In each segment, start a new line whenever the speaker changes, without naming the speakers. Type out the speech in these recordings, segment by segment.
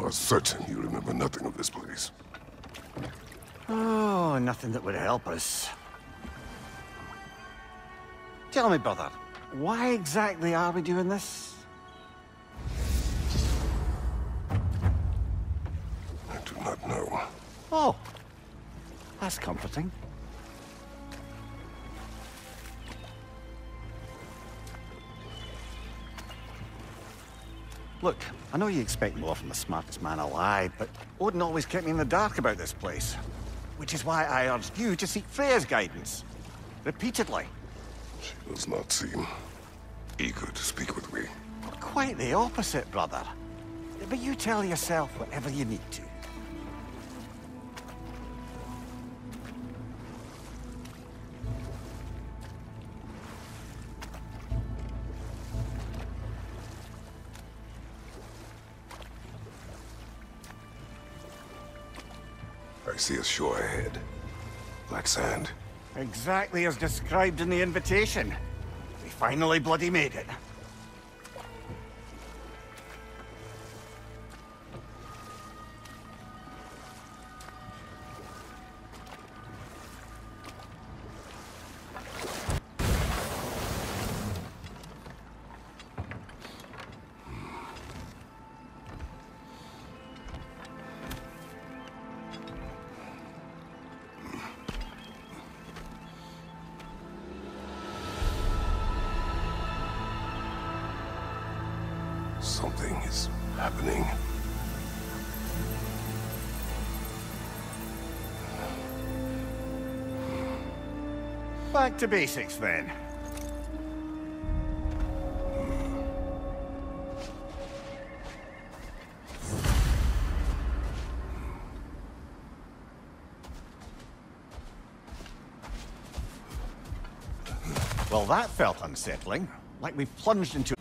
are certain you remember nothing of this place.
Oh, nothing that would help us. Tell me, brother, why exactly are we doing this?
I do not know.
Oh, that's comforting. Look, I know you expect more from the smartest man alive, but Odin always kept me in the dark about this place. Which is why I urged you to seek Freya's guidance. Repeatedly.
She does not seem eager to speak with me.
Quite the opposite, brother. But you tell yourself whatever you need to.
I see a shore ahead. Black sand.
Exactly as described in the invitation. We finally bloody made it.
Something is happening.
Back to basics, then. Well, that felt unsettling. Like we plunged into...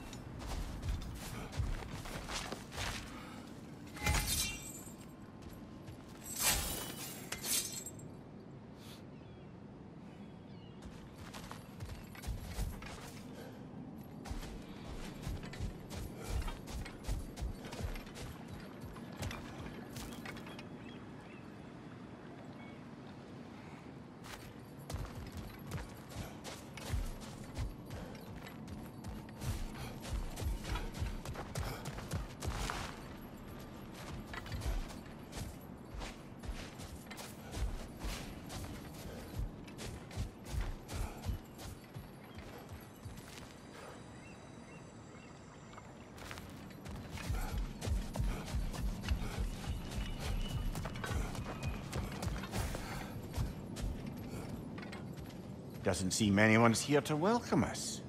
Doesn't seem anyone's here to welcome us.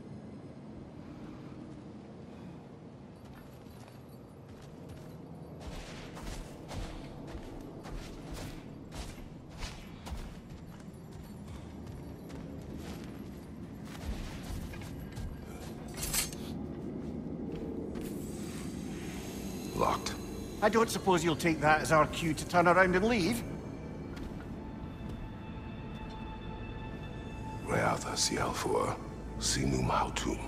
Locked.
I don't suppose you'll take that as our cue to turn around and leave?
Reatha Sialfur, Sinum Hautum.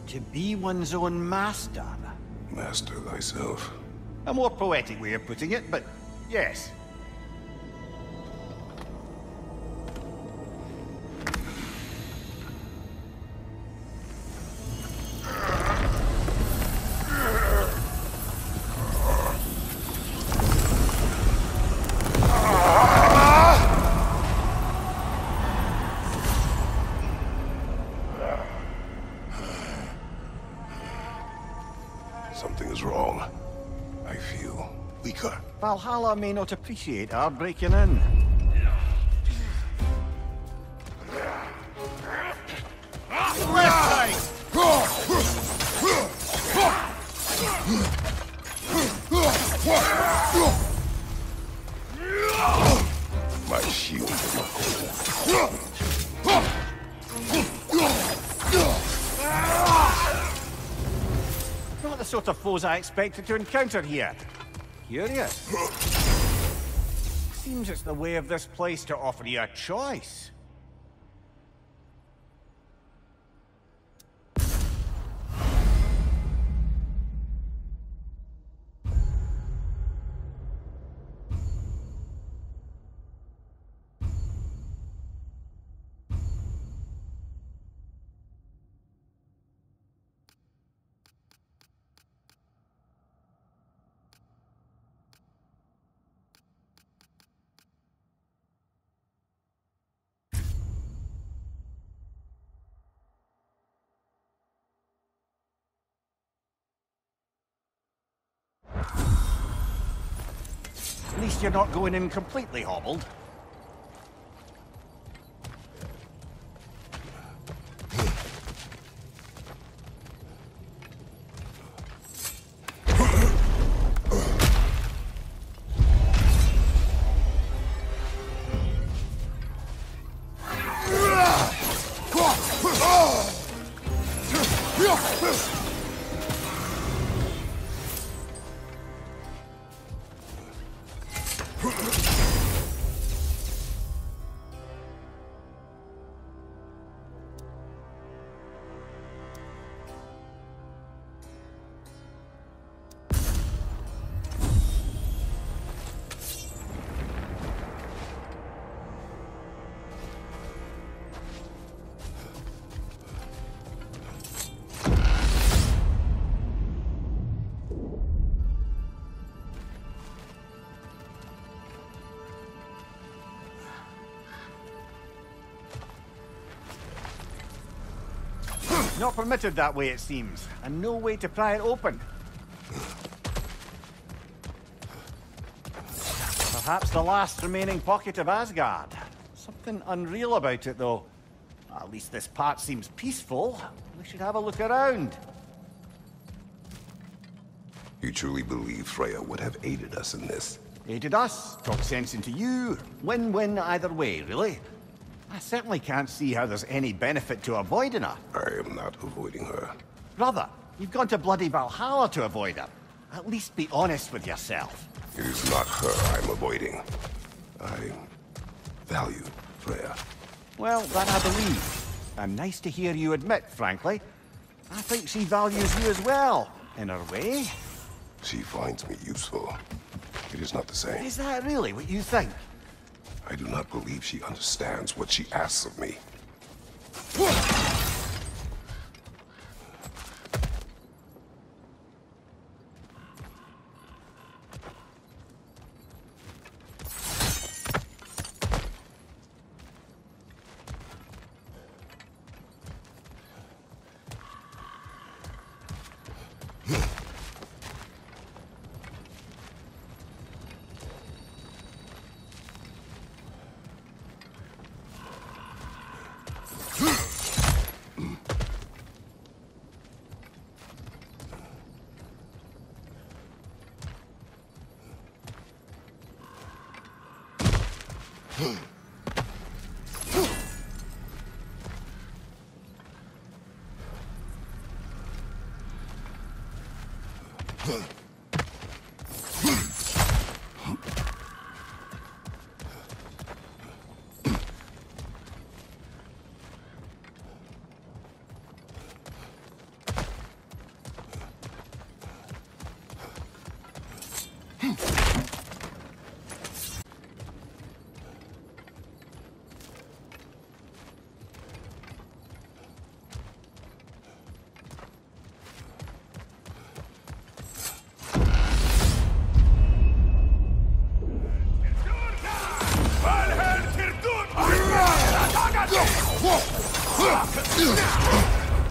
To be one's own master.
Master thyself.
A more poetic way of putting it, but yes.
Something is wrong. I feel weaker.
Valhalla may not appreciate our breaking in.
My shield.
Not the sort of foes I expected to encounter here. Curious. Seems it's the way of this place to offer you a choice. least you're not going in completely hobbled. Not permitted that way, it seems, and no way to pry it open. Perhaps the last remaining pocket of Asgard. Something unreal about it, though. At least this part seems peaceful. We should have a look around.
You truly believe Freya would have aided us in this?
Aided us, talked sense into you. Win-win either way, really. I certainly can't see how there's any benefit to avoiding her.
I am not avoiding her.
Brother, you've gone to bloody Valhalla to avoid her. At least be honest with yourself.
It is not her I'm avoiding. I value Freya.
Well, that I believe. And nice to hear you admit, frankly. I think she values you as well, in her way.
She finds me useful. It is not the same.
Is that really what you think?
I do not believe she understands what she asks of me.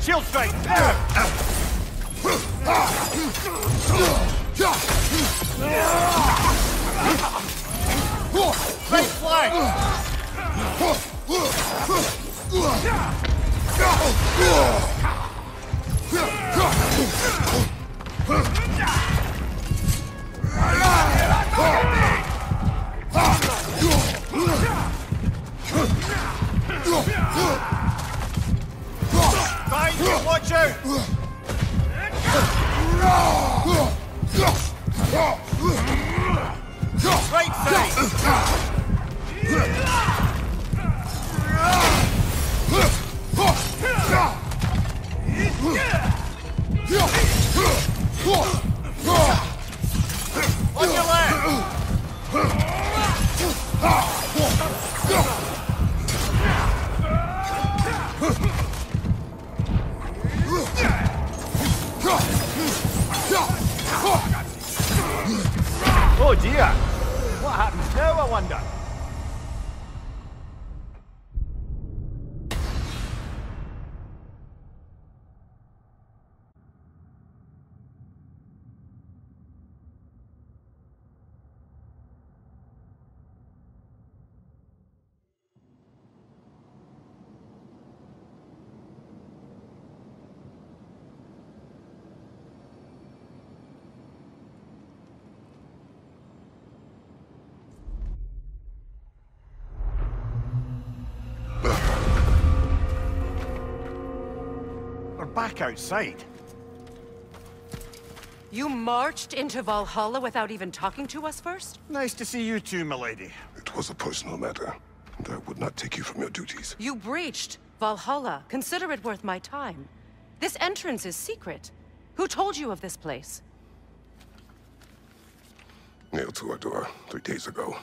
Shield strike! Right flank! Watch out! Right side! On your left! Oh dear! What happens now, I wonder? back outside.
You marched into Valhalla without even talking to us first?
Nice to see you too, milady.
It was a personal matter, and I would not take you from your duties.
You breached Valhalla. Consider it worth my time. This entrance is secret. Who told you of this place?
Nailed to our door 3 days ago.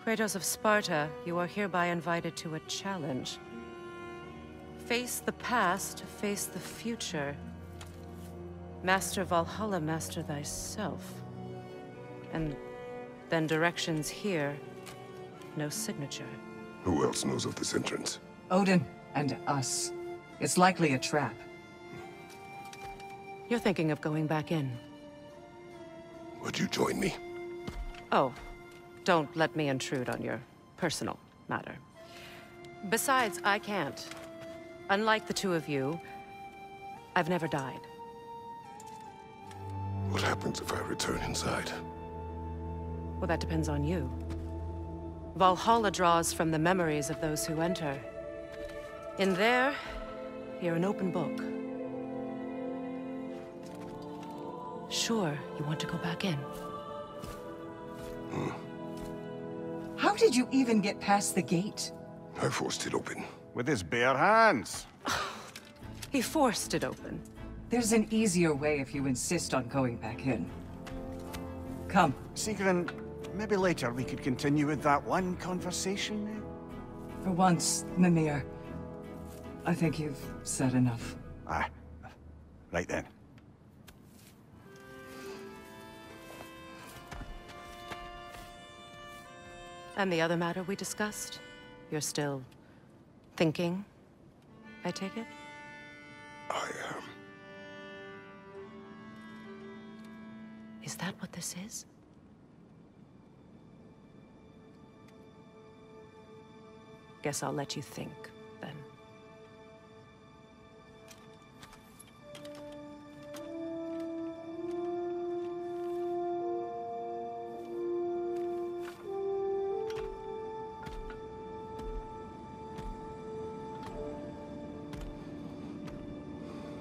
Kratos of Sparta, you are hereby invited to a challenge. Face the past, face the future. Master Valhalla, master thyself. And then directions here, no signature.
Who else knows of this entrance?
Odin and us. It's likely a trap.
You're thinking of going back in.
Would you join me?
Oh, don't let me intrude on your personal matter. Besides, I can't. Unlike the two of you, I've never died.
What happens if I return inside?
Well, that depends on you. Valhalla draws from the memories of those who enter. In there, you're an open book. Sure, you want to go back in.
How did you even get past the gate?
I forced it open.
With his bare hands.
He forced it open.
There's an easier way if you insist on going back in. Come.
Sigrun, maybe later we could continue with that one conversation, eh?
For once, Mimir. I think you've said enough.
Ah, right then.
And the other matter we discussed? You're still thinking, I take it?
I am.
Is that what this is? Guess I'll let you think, then.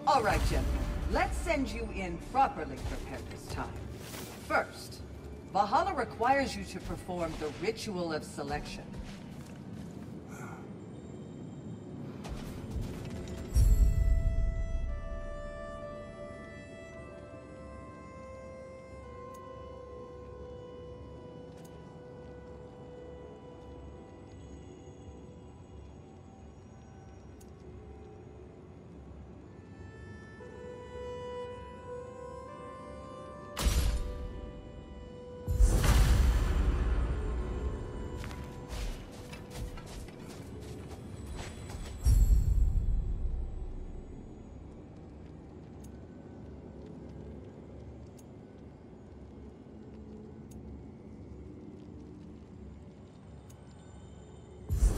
All right, gentlemen. Let's send you in properly prepared this time. First, Valhalla requires you to perform the ritual of selection.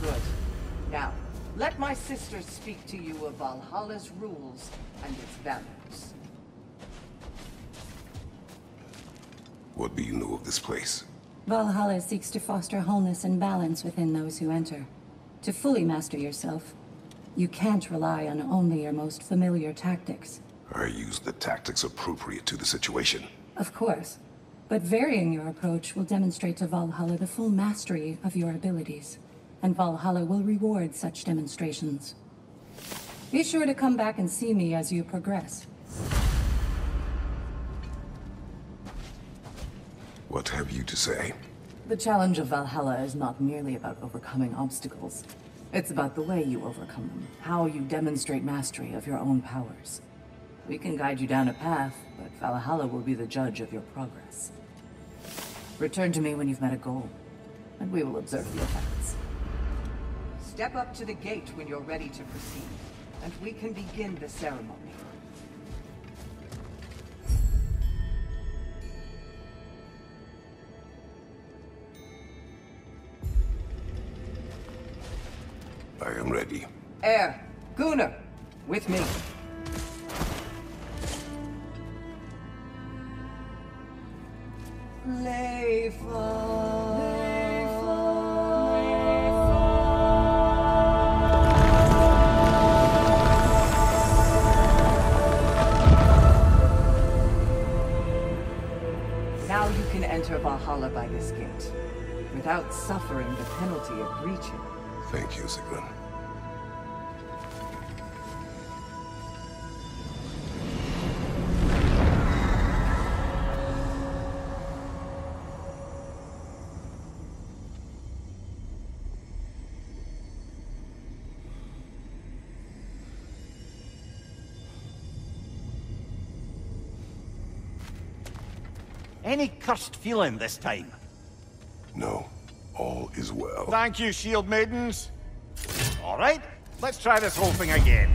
Good. Now, let my sisters speak to you of Valhalla's rules and its values.
What do you know of this place?
Valhalla seeks to foster wholeness and balance within those who enter. To fully master yourself, you can't rely on only your most familiar tactics.
I use the tactics appropriate to the situation.
Of course, but varying your approach will demonstrate to Valhalla the full mastery of your abilities, and Valhalla will reward such demonstrations. Be sure to come back and see me as you progress.
What have you to say?
The challenge of Valhalla is not merely about overcoming obstacles. It's about the way you overcome them, how you demonstrate mastery of your own powers. We can guide you down a path, but Valhalla will be the judge of your progress. Return to me when you've met a goal, and we will observe the effects.
Step up to the gate when you're ready to proceed, and we can begin the ceremony.
I am ready.
Air, Gunnar, with me. Leifa. without suffering the penalty of breaching.
Thank you, Sigmund.
Any cursed feeling this time?
No, all is well.
Thank you, shield maidens. All right, let's try this whole thing again.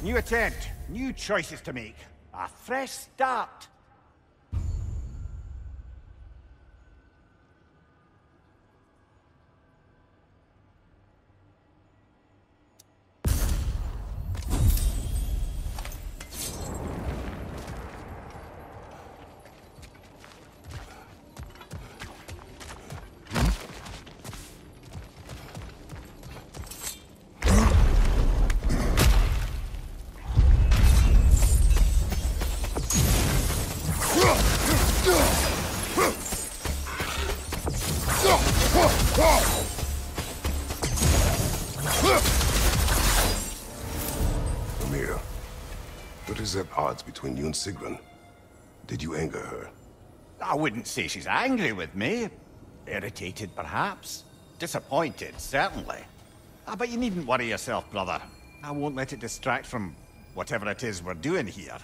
New attempt, new choices to make. A fresh start.
Amir, what is at odds between you and Sigrun? Did you anger her?
I wouldn't say she's angry with me. Irritated, perhaps. Disappointed, certainly. But you needn't worry yourself, brother. I won't let it distract from whatever it is we're doing here.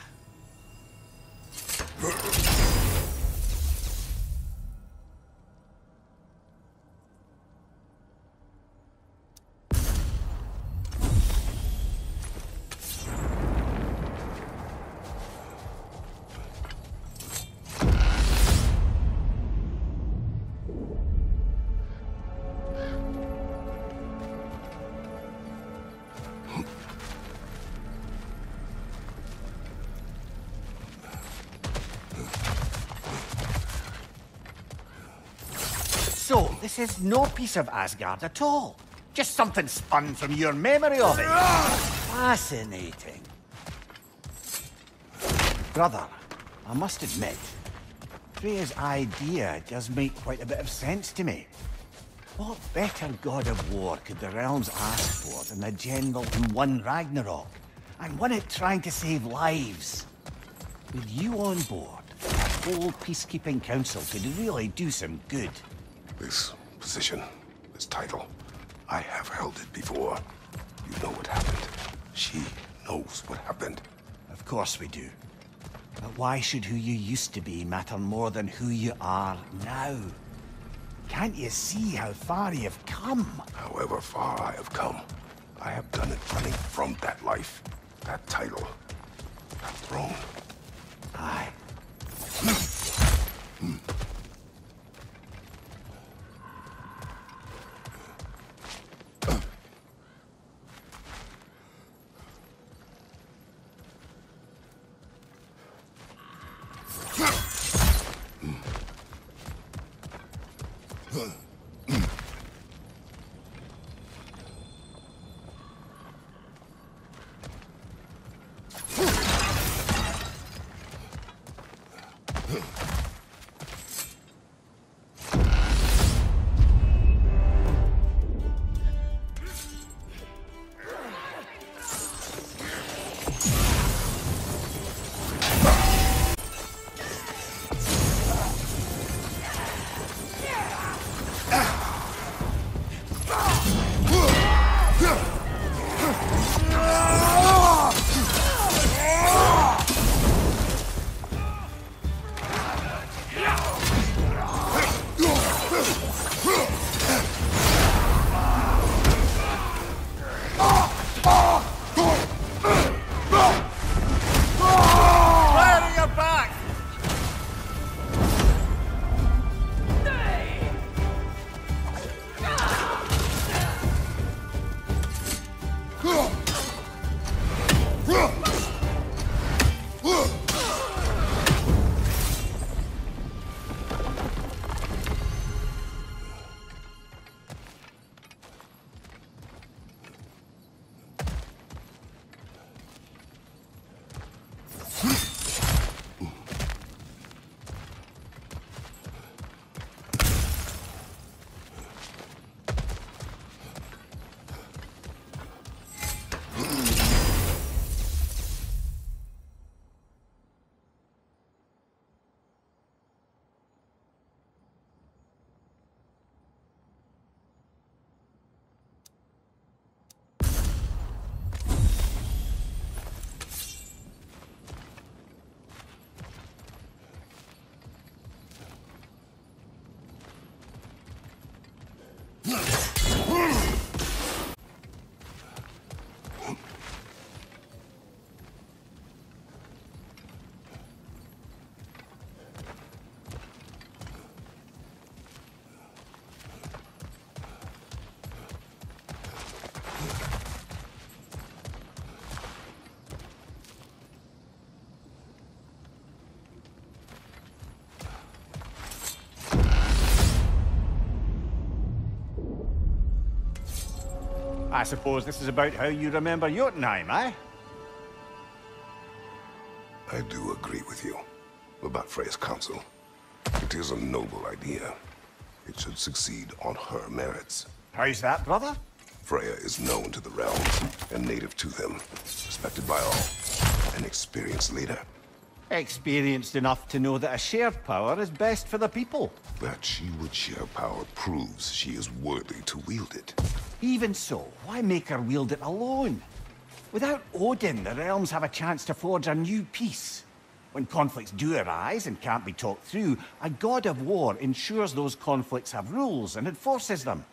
So, this is no piece of Asgard at all. Just something spun from your memory of it. Fascinating. Brother, I must admit, Freya's idea does make quite a bit of sense to me. What better god of war could the realms ask for than the general who won Ragnarok, and won it trying to save lives? With you on board, the whole peacekeeping council could really do some good.
This position, this title, I have held it before. You know what happened. She knows what happened.
Of course we do. But why should who you used to be matter more than who you are now? Can't you see how far you've come?
However far I have come, I have done it running from that life, that title, that throne.
Aye. I suppose this is about how you remember Jotunheim, eh?
I do agree with you about Freya's council. It is a noble idea. It should succeed on her merits.
How's that, brother?
Freya is known to the realms and native to them, respected by all, an experienced leader.
Experienced enough to know that a shared power is best for the people.
That she would share power proves she is worthy to wield it.
Even so, why make her wield it alone? Without Odin, the realms have a chance to forge a new peace. When conflicts do arise and can't be talked through, a god of war ensures those conflicts have rules and enforces them.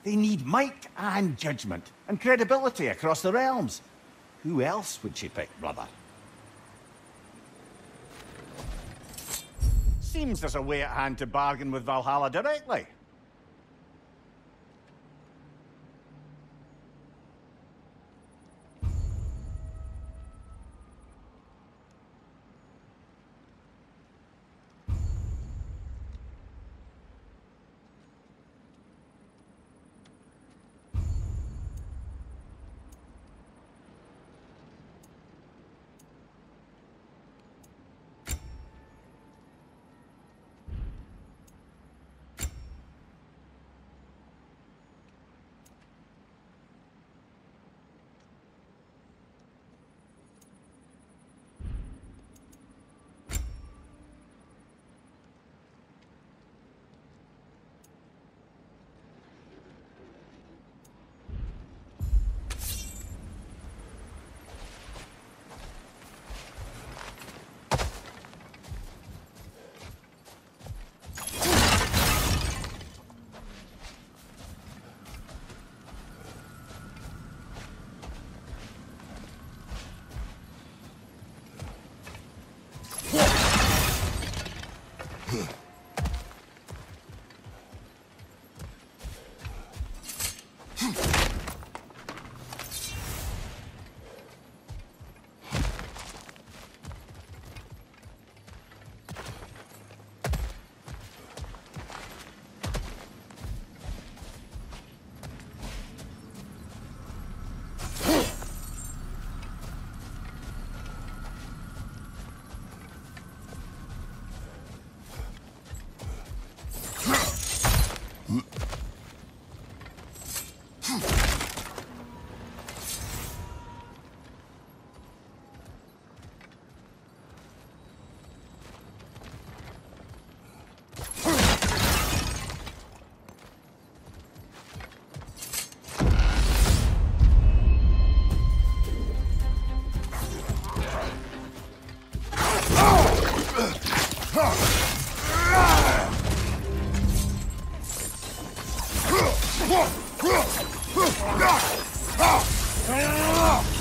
They need might and judgment, and credibility across the realms. Who else would she pick, brother? Seems there's a way at hand to bargain with Valhalla directly.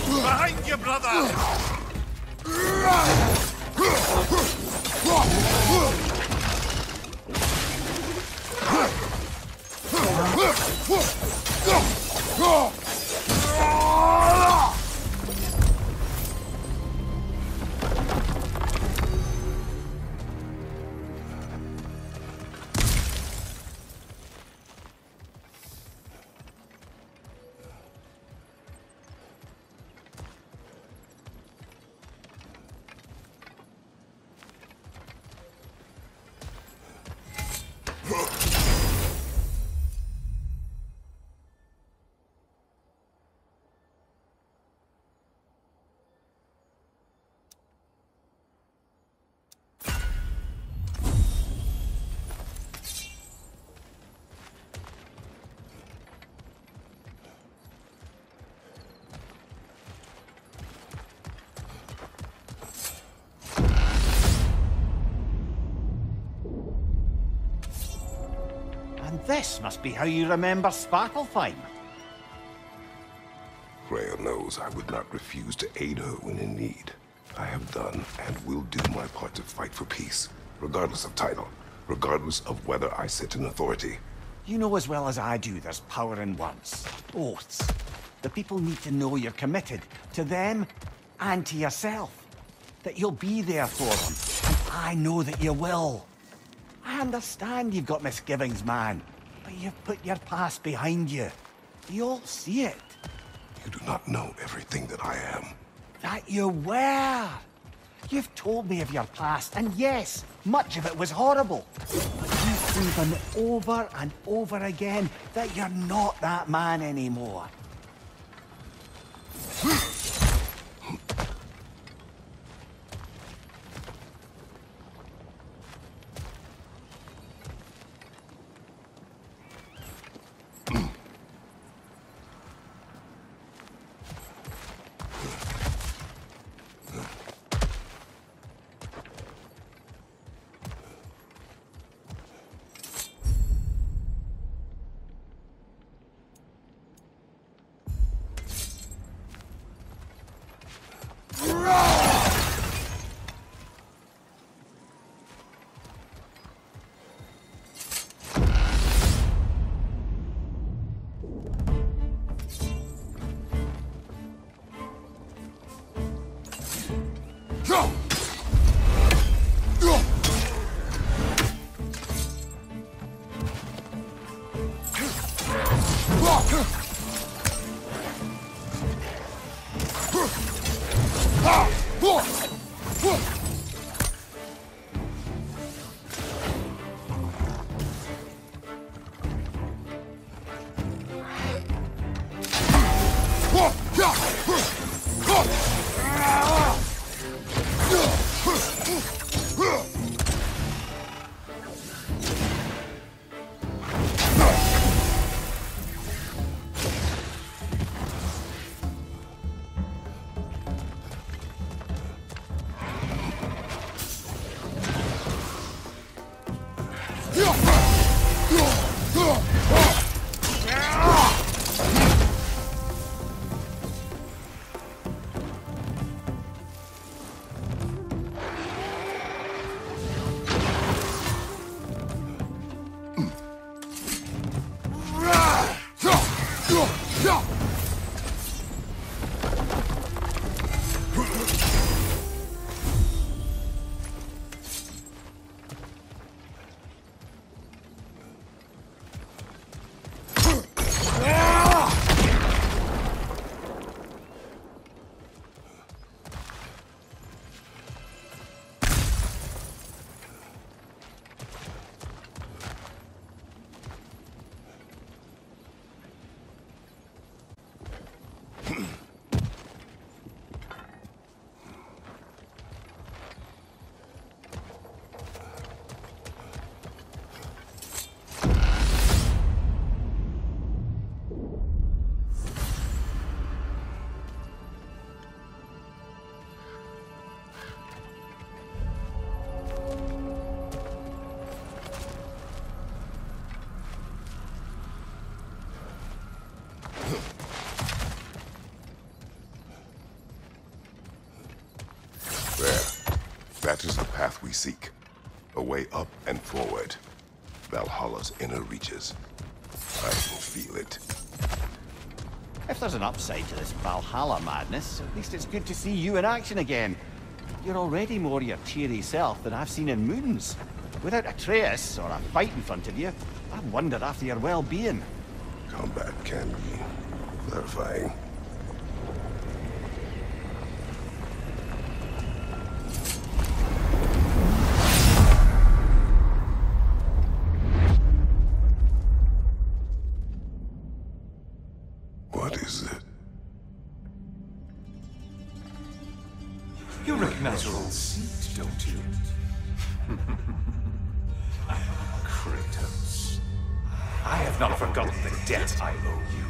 Behind you, brother!
And this must be how you remember Svartalfheim.
Freya knows I would not refuse to aid her when in need. I have done and will do my part to fight for peace, regardless of title, regardless of whether I sit in authority.
You know as well as I do there's power in words. Oaths. The people need to know you're committed to them and to yourself. That you'll be there for them. And I know that you will. I understand you've got misgivings, man. But you've put your past behind you. We all see it.
You do not know everything that I am.
That you were! You've told me of your past, and yes, much of it was horrible. You've proven over and over again that you're not that man anymore.
That is the path we seek. A way up and forward. Valhalla's inner reaches. I can feel it.
If there's an upside to this Valhalla madness, at least it's good to see you in action again. You're already more your cheery self than I've seen in moons. Without Atreus, or a fight in front of you, I wonder after your well-being.
Combat can be clarifying. What is it?
You recognize your old seat, don't you? Kratos. I have not forgotten the debt I owe you.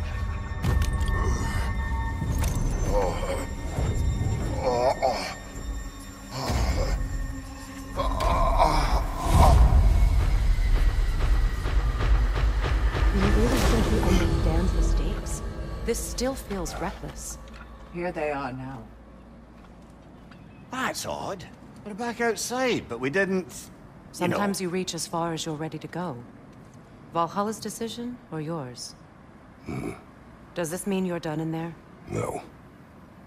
You really think he understands the stakes? This still feels reckless.
Here they are now.
That's odd. We're back outside, but we didn't...
Sometimes you reach as far as you're ready to go. Valhalla's decision, or yours? Does this mean you're done in there?
No.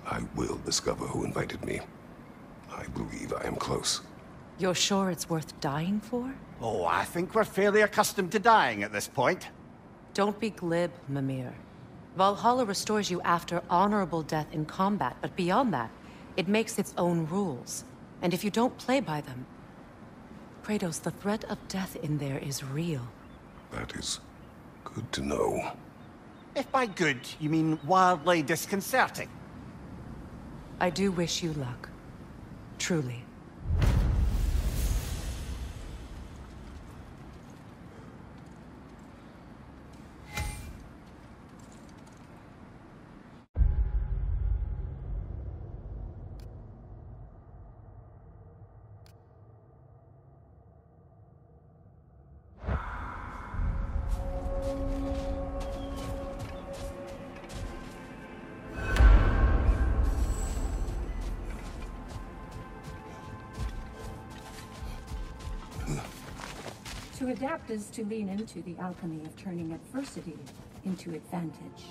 I will discover who invited me. I believe I am close.
You're sure it's worth dying for?
Oh, I think we're fairly accustomed to dying at this point.
Don't be glib, Mimir. Valhalla restores you after honorable death in combat, but beyond that, it makes its own rules. And if you don't play by them... Kratos, the threat of death in there is real.
That is good to know.
If by good, you mean wildly disconcerting.
I do wish you luck. Truly.
To adapt is to lean into the alchemy of turning adversity into advantage.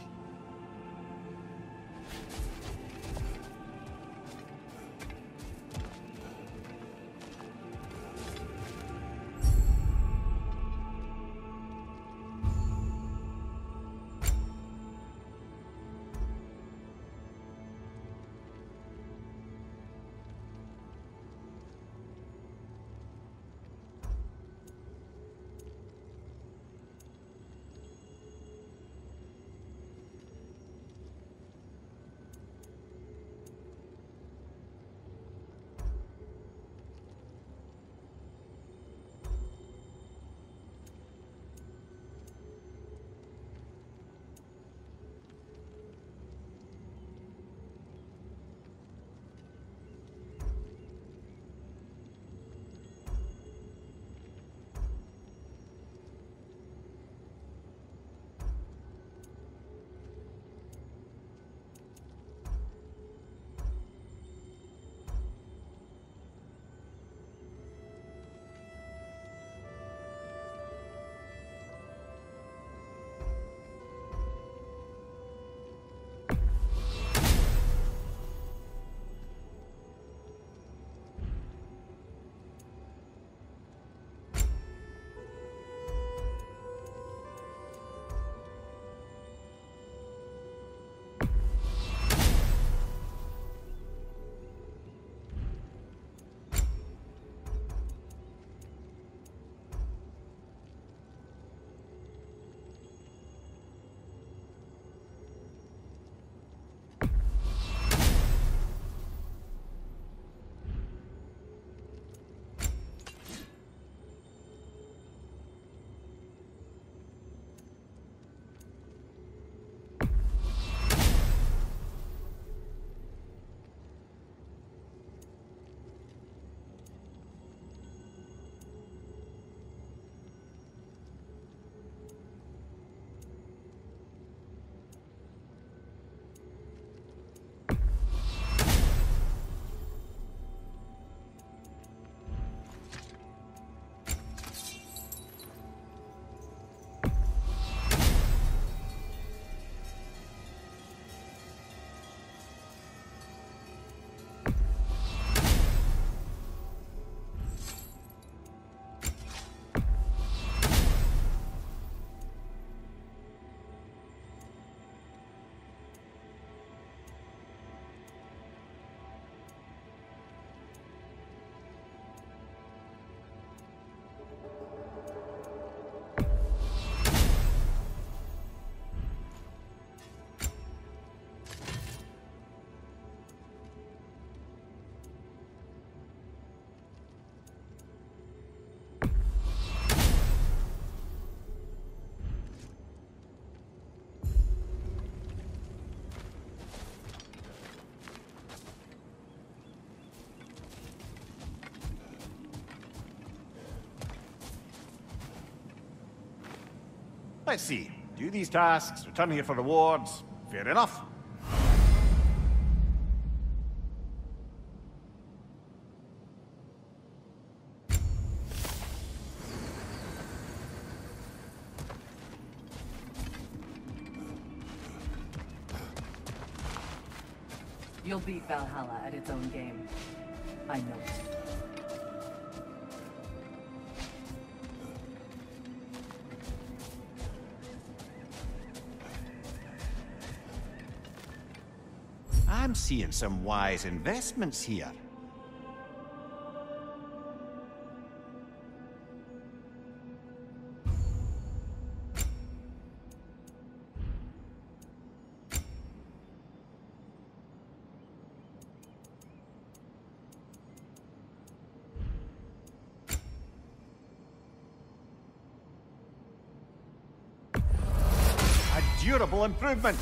Let's see. Do these tasks, return here for rewards. Fair enough.
You'll beat Valhalla at its own game. I know it.
I'm seeing some wise investments here. A durable improvement.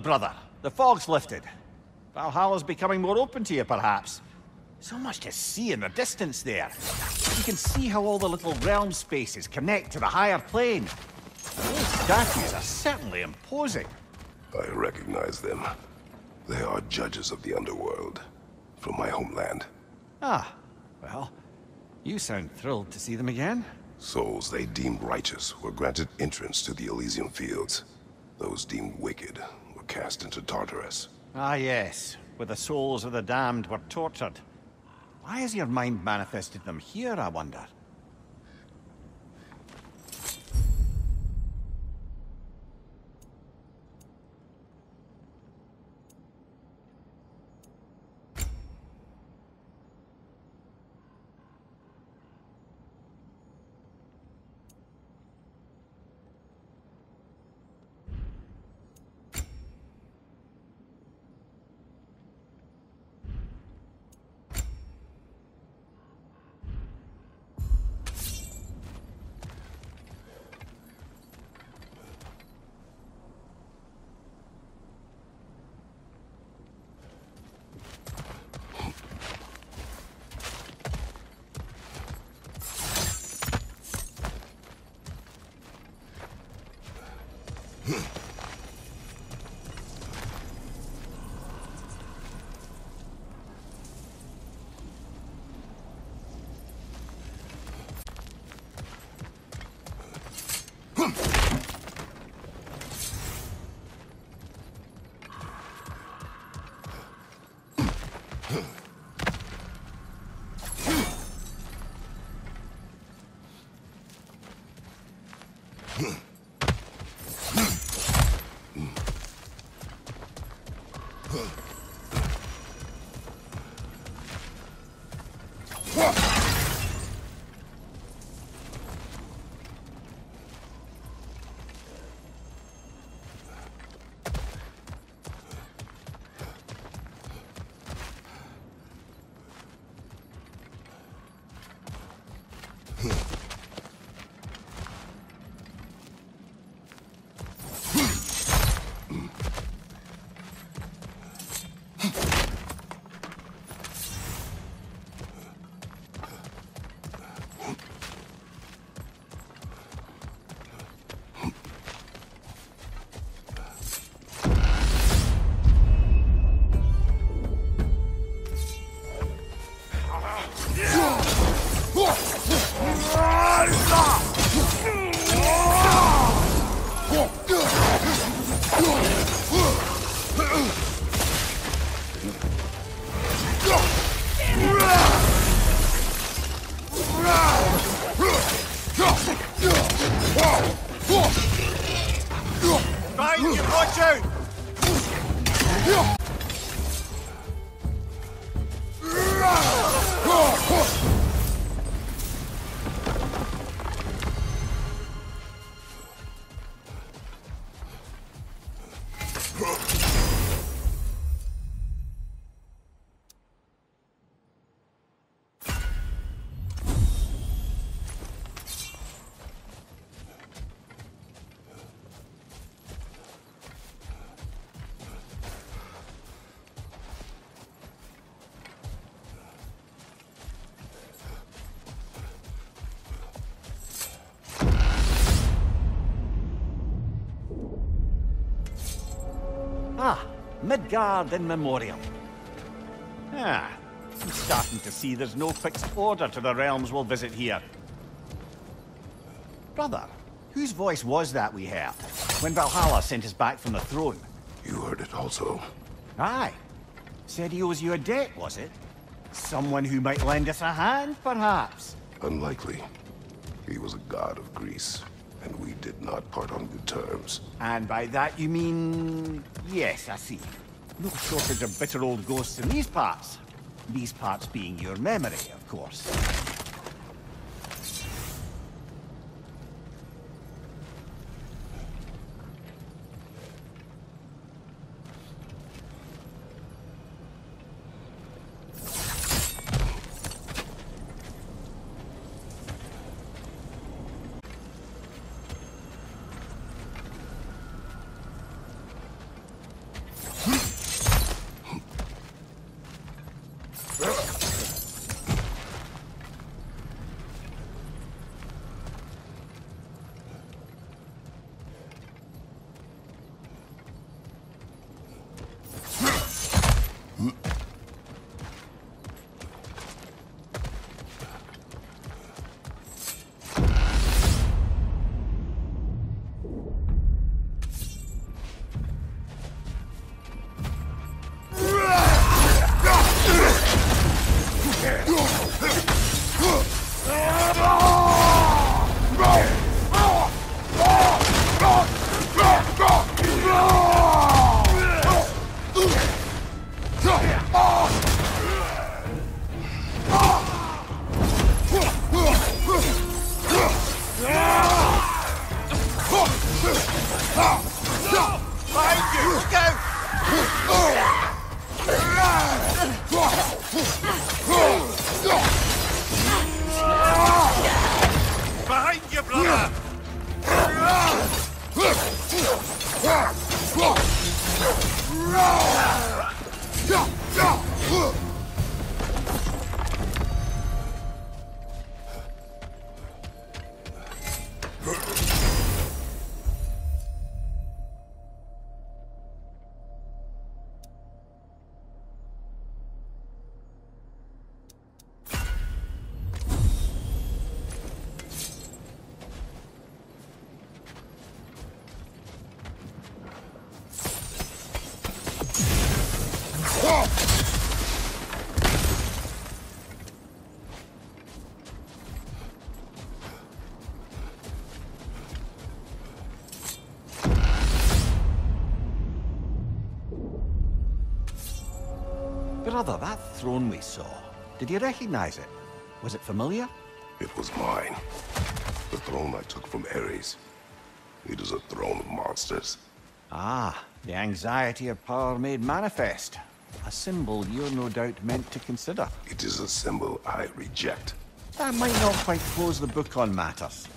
Brother, the fog's lifted. Valhalla's becoming more open to you, perhaps. So much to see in the distance there. You can see how all the little realm spaces connect to the higher plane. Those statues are certainly imposing.
I recognize them. They are judges of the underworld, from my homeland.
Ah, well, you sound thrilled to see them again.
Souls they deemed righteous were granted entrance to the Elysian fields. Those deemed wicked were cast into Tartarus.
Ah yes, where the souls of the damned were tortured. Why has your mind manifested them here, I wonder? Right, you watch out!
Ah, Midgard in memoriam. Ah, I'm starting to see there's no fixed order to the realms we'll visit here. Brother, whose voice was that we heard when Valhalla sent us back from the throne?
You heard it also.
Aye. Said he owes you a debt, was it? Someone who might lend us a hand, perhaps?
Unlikely. He was a god of Greece, and we did not part on good terms.
And by that you mean... Yes, I see. No shortage of bitter old ghosts in these parts. These parts being your memory, of course.
Behind you, brother! brother, that throne we saw, did you recognize it? Was it familiar?
It was mine. The throne I took from Ares. It is a throne of monsters.
Ah, the anxiety of power made manifest. A symbol you're no doubt meant to consider.
It is a symbol I reject.
That might not quite close the book on matters.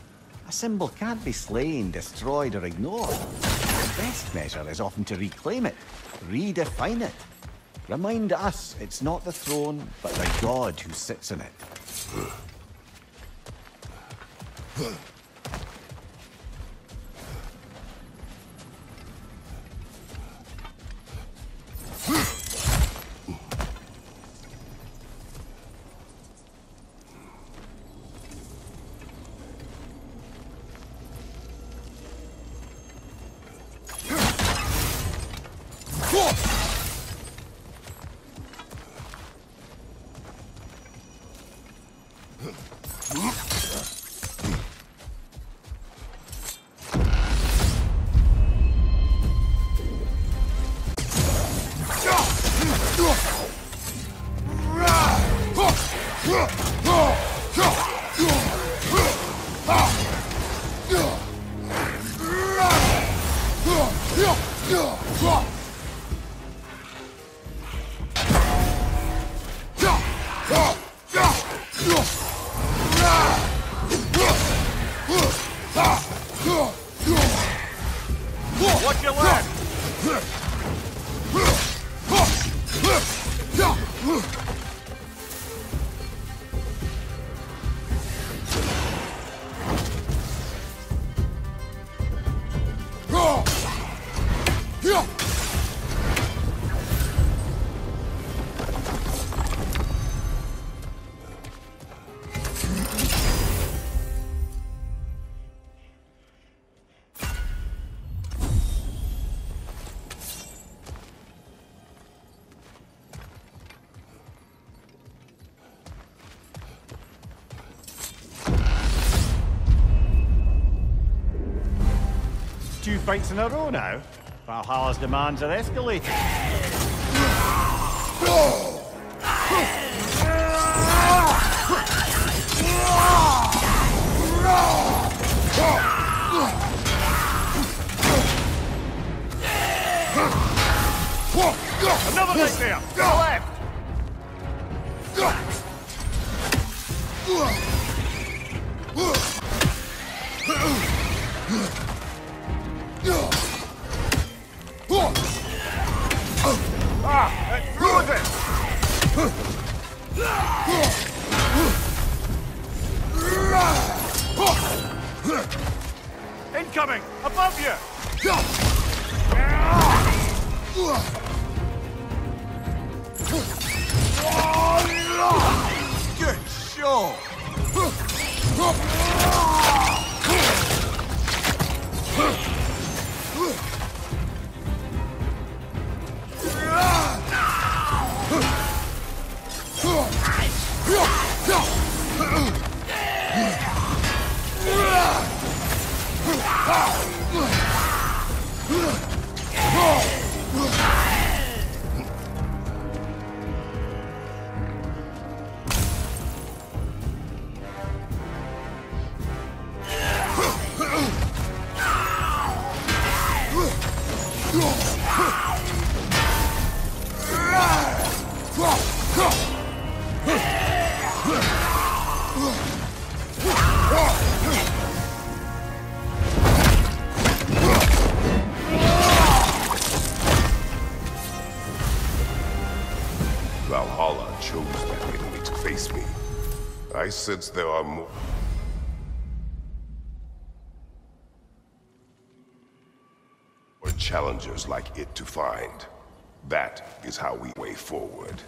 A symbol can't be slain, destroyed, or ignored. The best measure is often to reclaim it, redefine it. Remind us it's not the throne, but the god who sits in it.
Watch your left! Two fights in a row now. Valhalla's demands are escalating. Another right there! Go left! Ah, that throws it! Incoming! Above you!
Good show!
Valhalla chose that enemy to face me. I sense there are more challengers like it to find. That is how we way forward.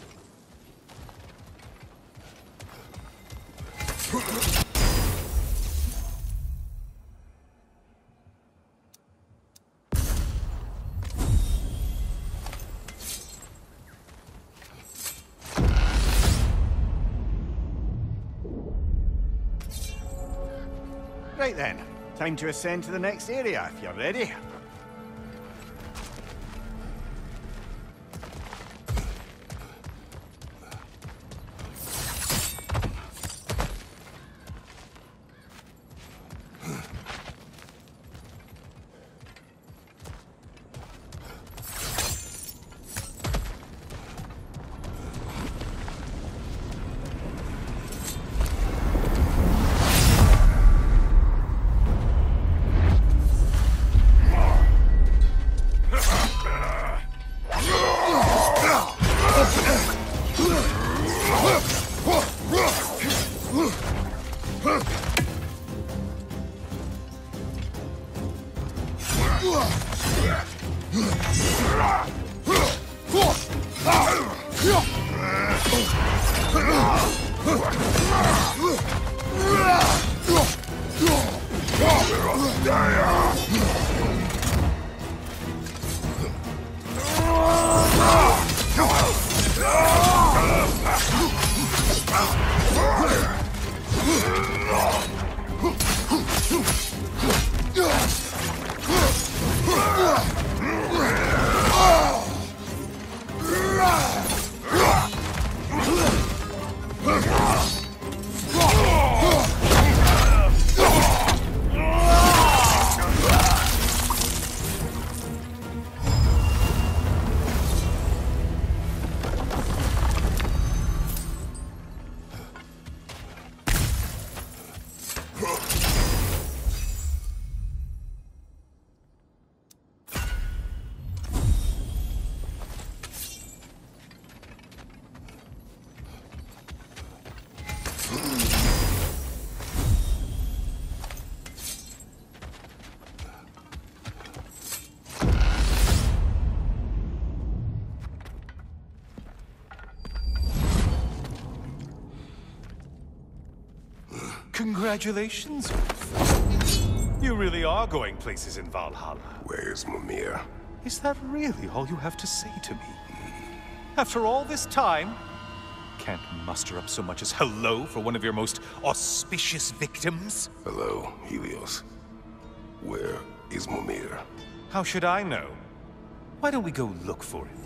Right then, time to ascend to the next area if you're ready.
Congratulations. You really are going places in Valhalla.
Where's Mimir?
Is that really all you have to say to me? After all this time, can't muster up so much as hello for one of your most auspicious victims?
Hello, Helios. Where is Mimir?
How should I know? Why don't we go look for him?